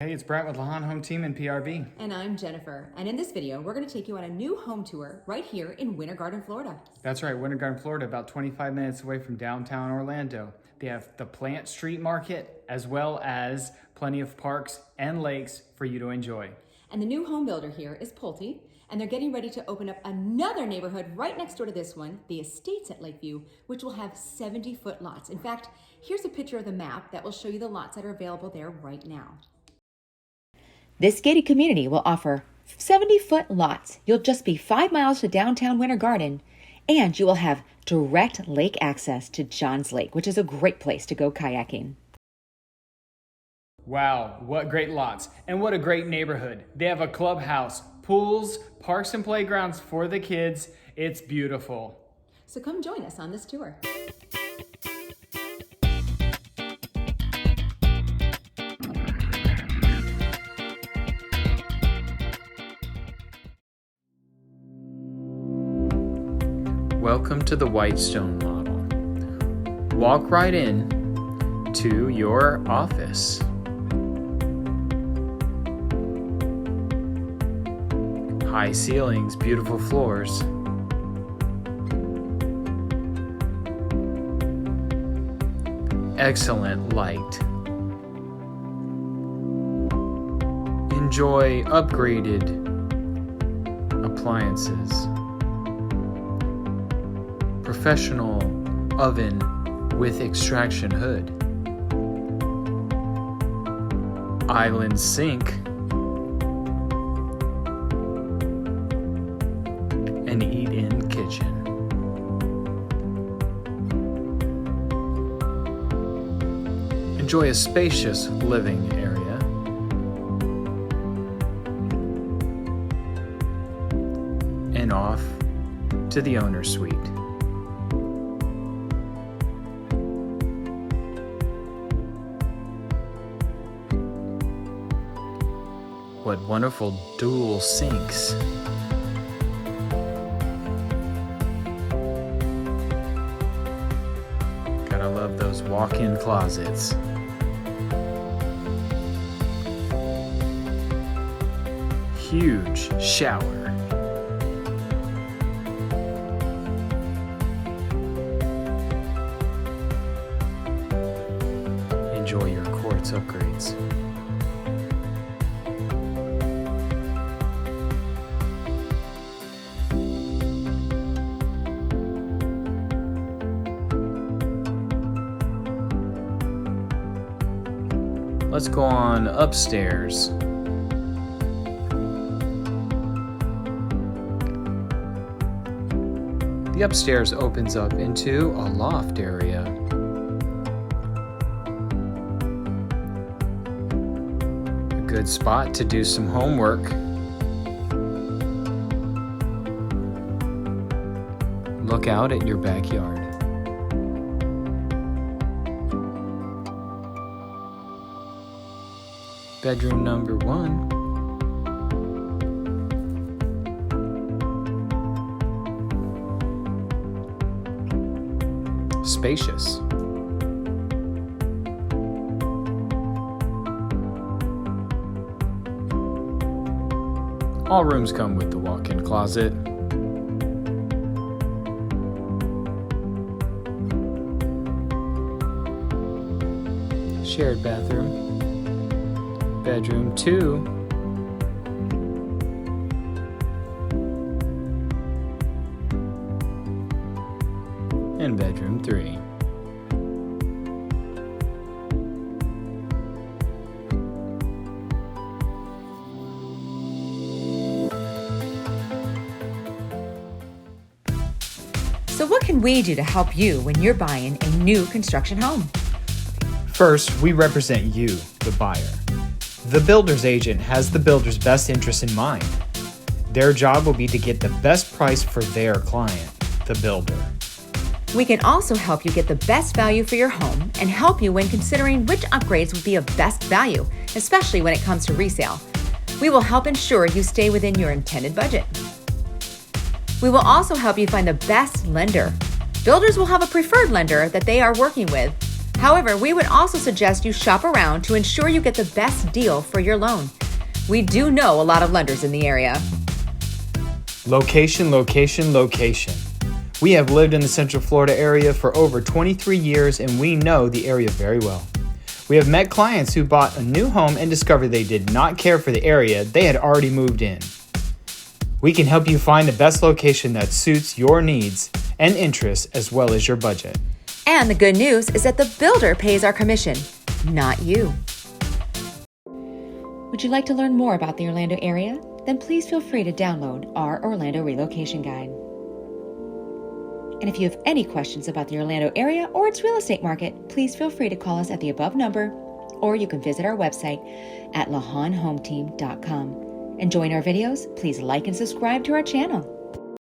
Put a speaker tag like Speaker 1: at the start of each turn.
Speaker 1: Hey, it's Brent with Lawhon Home Team and PRV.
Speaker 2: And I'm Jennifer. And in this video, we're going to take you on a new home tour right here in Winter Garden, Florida.
Speaker 1: That's right, Winter Garden, Florida, about 25 minutes away from downtown Orlando. They have the Plant Street Market, as well as plenty of parks and lakes for you to enjoy.
Speaker 2: And the new home builder here is Pulte, and they're getting ready to open up another neighborhood right next door to this one, the Estates at Lakeview, which will have 70-foot lots. In fact, here's a picture of the map that will show you the lots that are available there right now.
Speaker 3: This gated community will offer 70-foot lots. You'll just be 5 miles to downtown Winter Garden, and you will have direct lake access to Johns Lake, which is a great place to go kayaking.
Speaker 1: Wow, what great lots, and what a great neighborhood. They have a clubhouse, pools, parks and playgrounds for the kids. It's beautiful.
Speaker 2: So come join us on this tour.
Speaker 1: Welcome to the Whitestone model. Walk right in to your office. High ceilings, beautiful floors. Excellent light. Enjoy upgraded appliances. Professional oven with extraction hood. Island sink. An eat-in kitchen. Enjoy a spacious living area. And off to the owner's suite. What wonderful dual sinks. Gotta love those walk-in closets. Huge shower. Enjoy your quartz upgrades. Let's go on upstairs. The upstairs opens up into a loft area. A good spot to do some homework. Look out at your backyard. Bedroom number 1. Spacious. All rooms come with the walk-in closet. Shared bathroom. Bedroom 2. And bedroom 3.
Speaker 3: So what can we do to help you when you're buying a new construction home?
Speaker 1: First, we represent you, the buyer. The builder's agent has the builder's best interest in mind. Their job will be to get the best price for their client, the builder.
Speaker 3: We can also help you get the best value for your home and help you when considering which upgrades would be of best value, especially when it comes to resale. We will help ensure you stay within your intended budget. We will also help you find the best lender. Builders will have a preferred lender that they are working with, However, we would also suggest you shop around to ensure you get the best deal for your loan. We do know a lot of lenders in the area.
Speaker 1: Location, location, location. We have lived in the Central Florida area for over 23 years and we know the area very well. We have met clients who bought a new home and discovered they did not care for the area they had already moved in. We can help you find the best location that suits your needs and interests as well as your budget.
Speaker 3: And the good news is that the builder pays our commission, not you. Would you like to learn more about the Orlando area? Then please feel free to download our Orlando Relocation Guide. And if you have any questions about the Orlando area or its real estate market, please feel free to call us at the above number, or you can visit our website at lawhonhometeam.com. Enjoying our videos? Please like and subscribe to our channel.